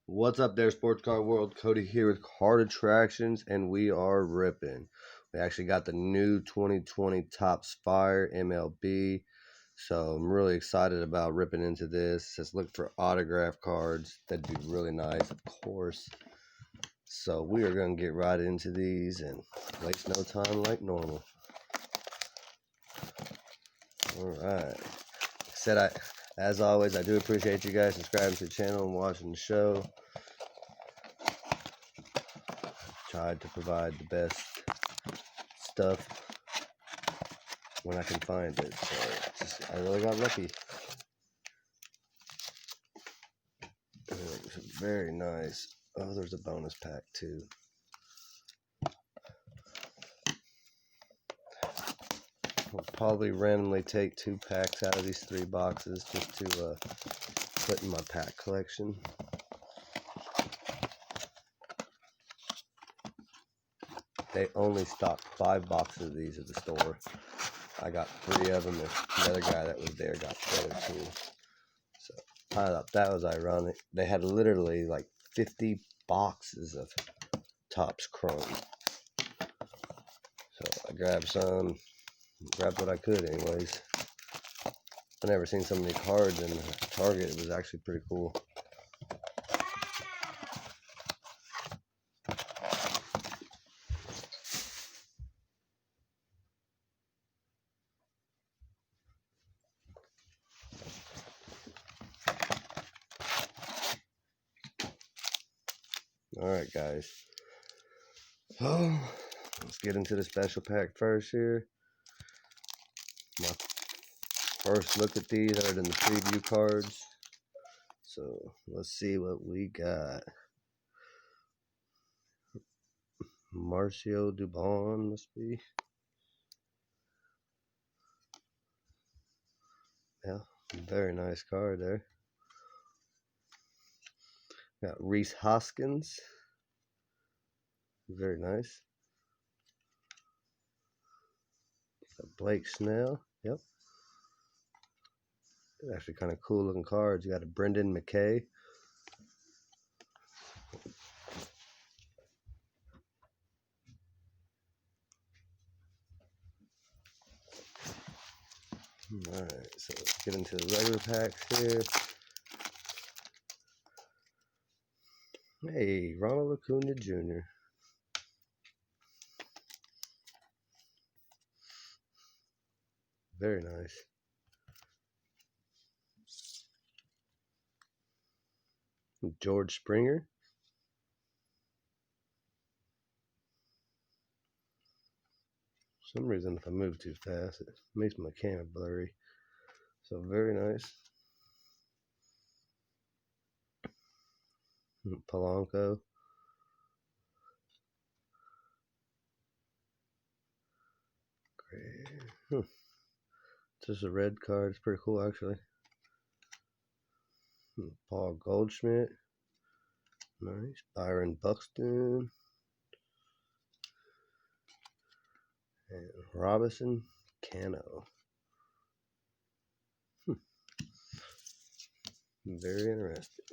What's up there, sports car world? Cody here with Card Attractions, and we are ripping. We actually got the new 2020 Topps Fire MLB, so I'm really excited about ripping into this. It says look for autograph cards. That'd be really nice, of course. So we are going to get right into these and waste no time like normal. All right. As always, I do appreciate you guys subscribing to the channel and watching the show. Tried to provide the best stuff when I can find it. So I really got lucky. It's very nice. Oh, there's a bonus pack too. I'll probably randomly take 2 packs out of these 3 boxes just to put in my pack collection. They only stocked 5 boxes of these at the store. I got 3 of them, and the other guy that was there got the other 2. So I thought that was ironic. They had literally like 50 boxes of Topps Chrome. So I grabbed some, grabbed what I could anyways. I've never seen so many cards in Target. It was actually pretty cool. Alright guys, so let's get into the special pack first here. My first look at these other than the preview cards. So let's see what we got. Marcio Dubon must be. Yeah, very nice card there. Got Reese Hoskins. Very nice. Got Blake Snell. Yep. Actually kind of cool looking cards. You got a Brendan McKay. Alright, so let's get into the regular packs here. Hey, Ronald Acuna Jr. Very nice. George Springer. For some reason, if I move too fast, it makes my camera blurry. So very nice. Polanco. Great. Just a red card. It's pretty cool, actually. Paul Goldschmidt. Nice. Byron Buxton. And Robinson Cano. Very interesting.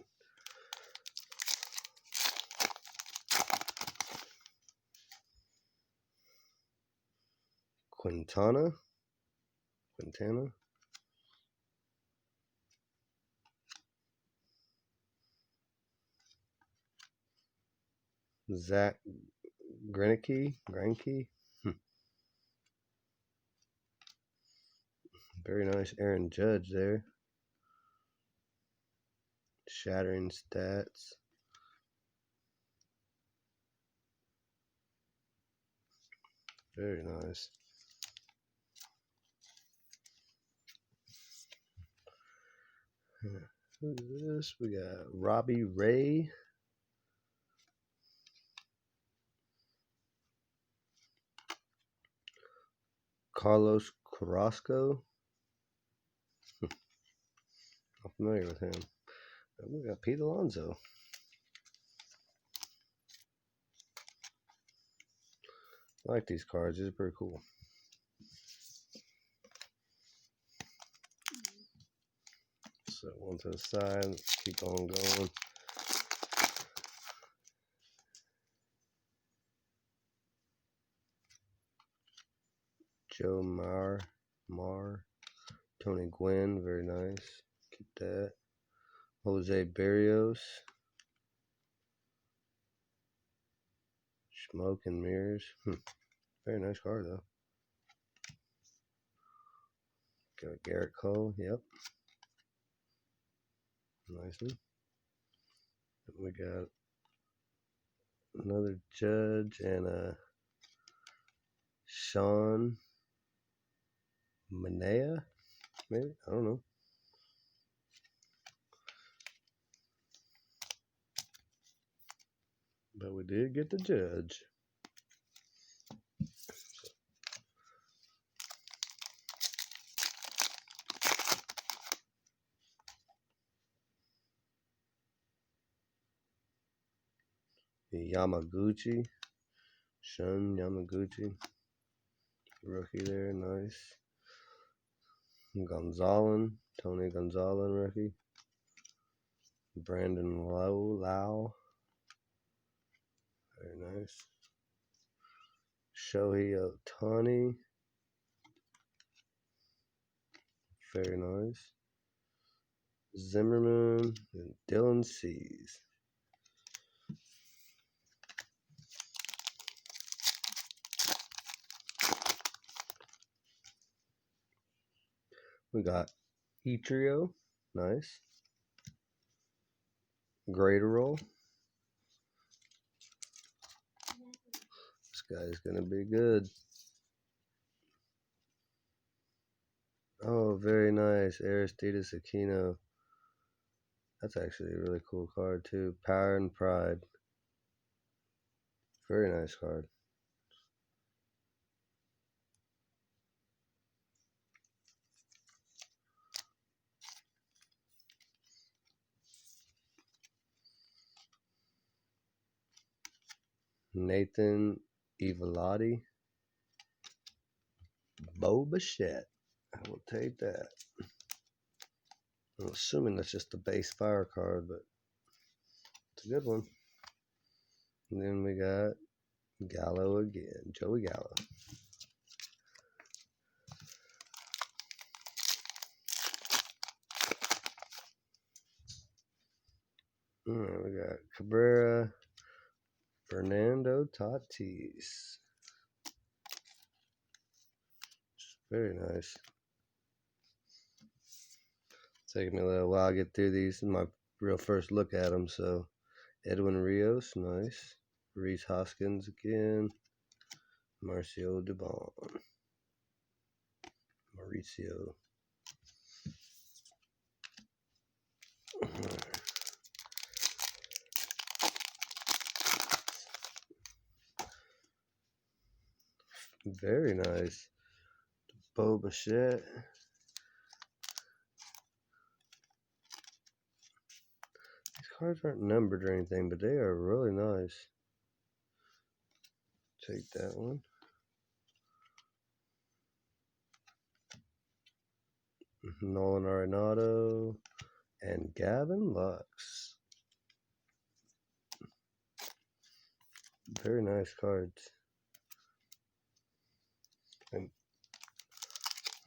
Quintana. Zach Greinke. Very nice Aaron Judge there. Shattering stats. Very nice. Who's this? We got Robbie Ray. Carlos Carrasco. I'm familiar with him. And we got Pete Alonso. I like these cards. These are pretty cool. So one to the side. Let's keep on going. Joe Mar, Tony Gwynn, very nice. Keep that. Jose Barrios, Smoke and Mirrors. Very nice card though. Got Garrett Cole, yep. Nice one. We got another Judge and Sean Manaea, maybe? I don't know. But we did get the Judge. Yamaguchi, Shun Yamaguchi, rookie there, nice. Tony Gonzalez, rookie. Brandon Lau, very nice. Shohei Ohtani, very nice. Zimmerman and Dylan Cease. We got Etrio, nice. Graterol. This guy's gonna be good. Oh, very nice. Aristides Aquino. That's actually a really cool card too. Power and Pride. Very nice card. Nathan Evaldi. Bo Bichette. I will take that. I'm assuming that's just a base fire card, but it's a good one. And then we got Gallo again. Joey Gallo. Alright, we got Cabrera, Fernando Tatis. Very nice. It's taking me a little while to get through these. This is my real first look at them. So, Edwin Rios, nice. Reese Hoskins again. Marcio Dubon. Mauricio. Very nice. Bo Bichette. These cards aren't numbered or anything, but they are really nice. Take that one. Nolan Arenado and Gavin Lux. Very nice cards. And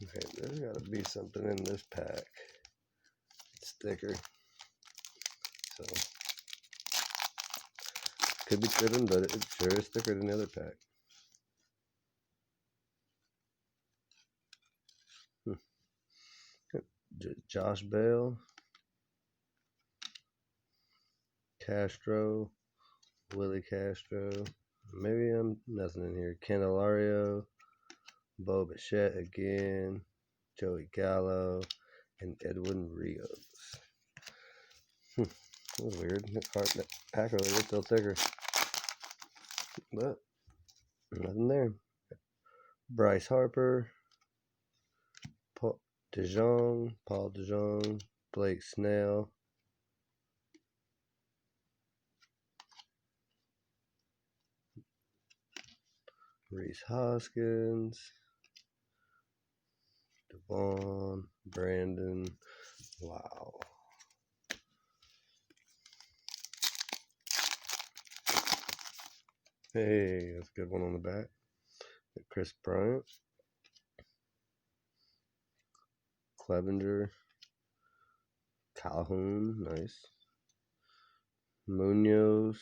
okay, there's got to be something in this pack. Sticker. So could be tripping, but it sure is thicker than the other pack. Josh Bell, Castro, Willie Castro. Maybe I'm nothing in here. Candelario, Bo Bichette again, Joey Gallo, and Edwin Rios. That was weird. That pack over there is still thicker. But nothing there. Bryce Harper, Paul DeJong, Blake Snell, Reese Hoskins, Devon, Brandon. Wow. Hey, that's a good one on the back. Chris Bryant. Clevenger, Calhoun, nice. Munoz,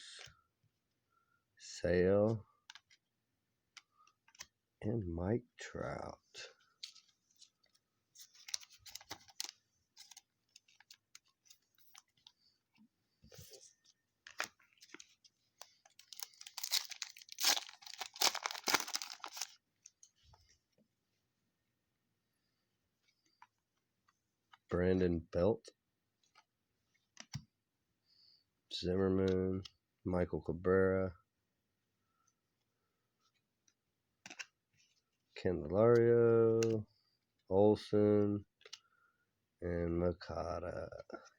Sale, and Mike Trout. Brandon Belt, Zimmerman, Michael Cabrera, Candelario, Olson, and Makata.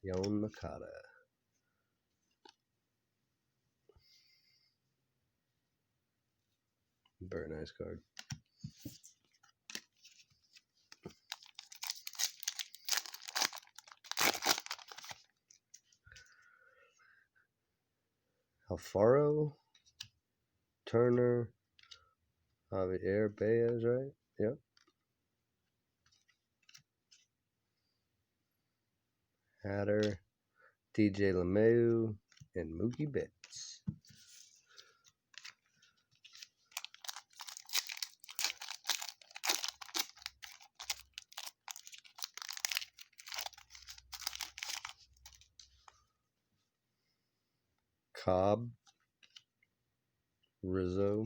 Yon Makata. Very nice card. Alfaro, Turner, Javier Baez, right? Yep. Hatter, DJ LeMahieu, and Mookie Betts. Cobb, Rizzo,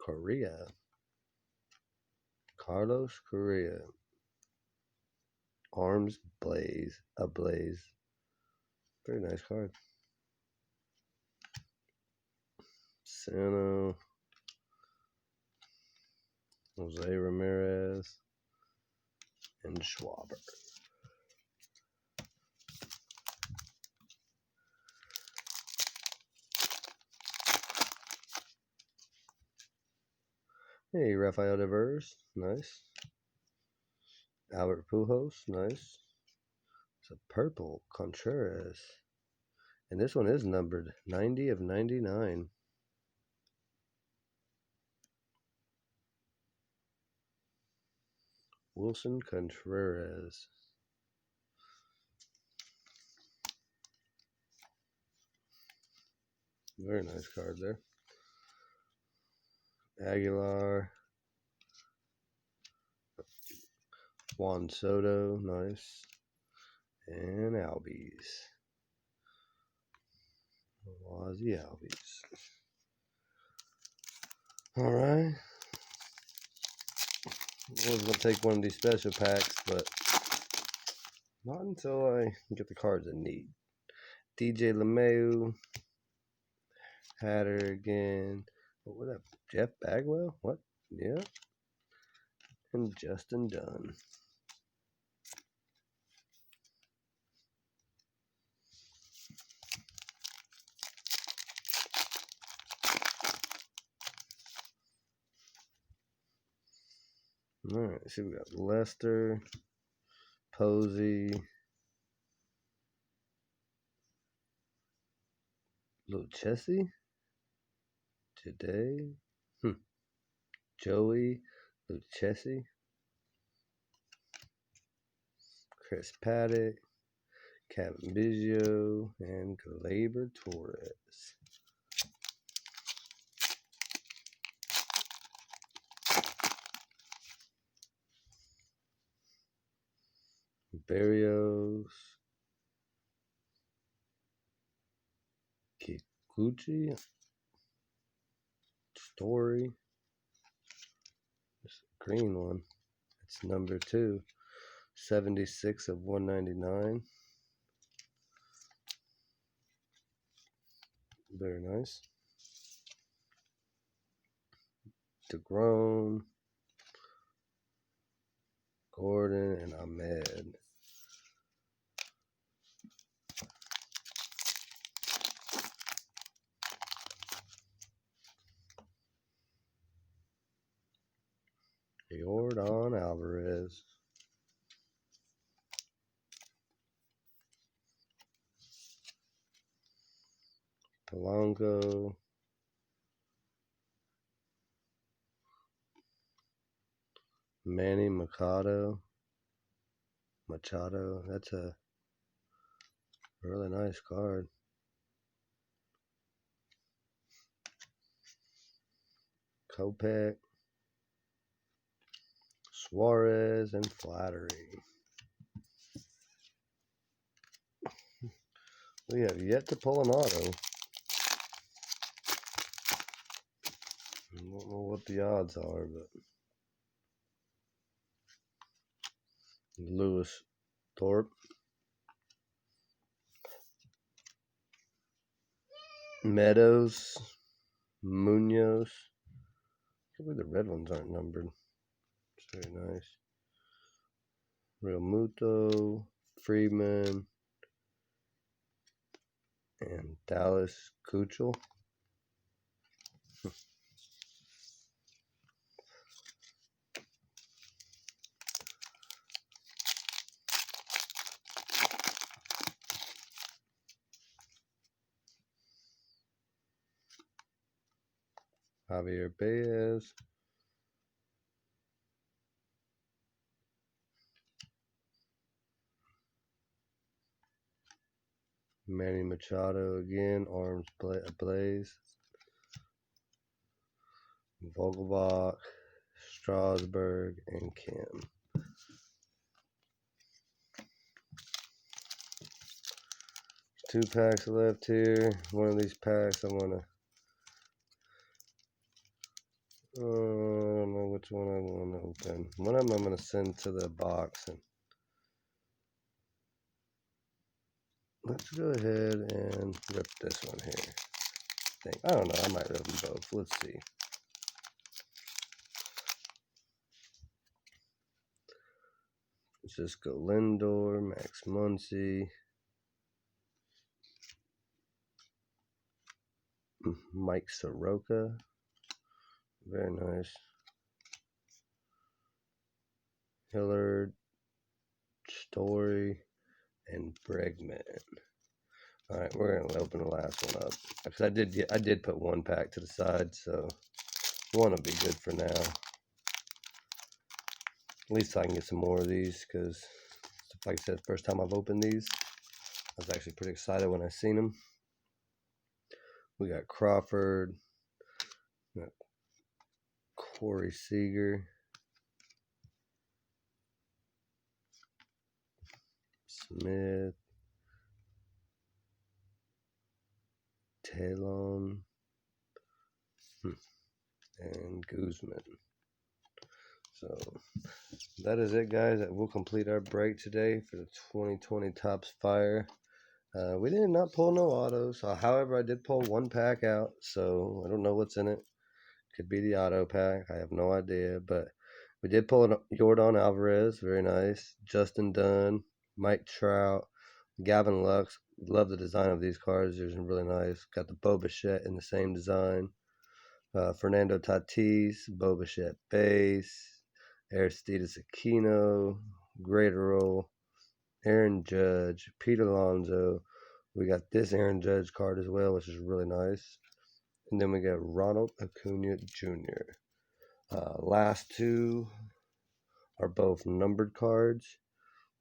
Correa, Carlos Correa, Arms ablaze. Very nice card. Sano, Jose Ramirez, and Schwarber. Hey, Rafael Devers, nice. Albert Pujols, nice. It's a purple Contreras. And this one is numbered 90 of 99. Wilson Contreras. Very nice card there. Aguilar. Juan Soto, nice. And Albies. Ozzy Albies. Alright. I was going to take one of these special packs, but not until I get the cards I need. DJ LeMahieu. Hatter again. What up? Jeff Bagwell? What? Yeah. And Justin Dunn. Alright, so we got Lester, Posey, Lucchesi today. Joey Lucchesi, Chris Paddock, Kevin Biggio, and Gleyber Torres. Barrios, Kikuchi, Story. This green one. It's number 2. 76 of 199. Very nice. DeGrom, Gordon, and Ahmed. Jordan Alvarez. Polanco. Manny Machado. That's a really nice card. Kopech. Suarez and Flattery. We have yet to pull an auto. I don't know what the odds are, but Lewis Thorpe. Meadows. Munoz. I can't believe the red ones aren't numbered. It's very nice. Real Muto. Freeman. And Dallas Keuchel. Javier Baez. Manny Machado again, arms ablaze. Vogelbach, Strasburg, and Kim. Two packs left here. One of these packs I don't know which one I want to open. One of them I'm going to send to the box. And let's go ahead and rip this one here. I don't know. I might rip them both. Let's see. Cisco Lindor, Max Muncy, Mike Soroka. Very nice. Hillard, Story, and Bregman. All right, we're gonna open the last one up because I did put one pack to the side, so one will be good for now. At least I can get some more of these because, like I said, first time I've opened these, I was actually pretty excited when I seen them. We got Crawford, we got Corey Seager, Smith, Talon, and Guzman. So that is it, guys. We'll complete our break today for the 2020 Topps Fire. We did not pull no autos. However, I did pull one pack out, so I don't know what's in it. Could be the auto pack. I have no idea, but we did pull a Yordan Alvarez. Very nice. Justin Dunn, Mike Trout, Gavin Lux. Love the design of these cards. They're really nice. Got the Bo Bichette in the same design. Fernando Tatis, Bo Bichette base, Aristides Aquino, Graterol, Aaron Judge, Pete Alonso. We got this Aaron Judge card as well, which is really nice. And then we got Ronald Acuna Jr. Last two are both numbered cards.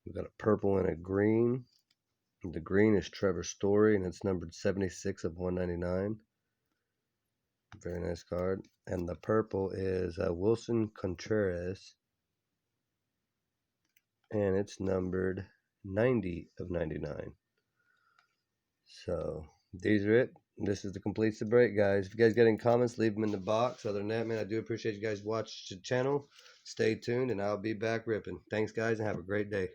We've got a purple and a green. The green is Trevor Story, and it's numbered 76 of 199. Very nice card. And the purple is Wilson Contreras, and it's numbered 90 of 99. So these are it. This is the completes the break, guys. If you guys got any comments, leave them in the box. Other than that, man, I do appreciate you guys watching the channel. Stay tuned, and I'll be back ripping. Thanks, guys, and have a great day.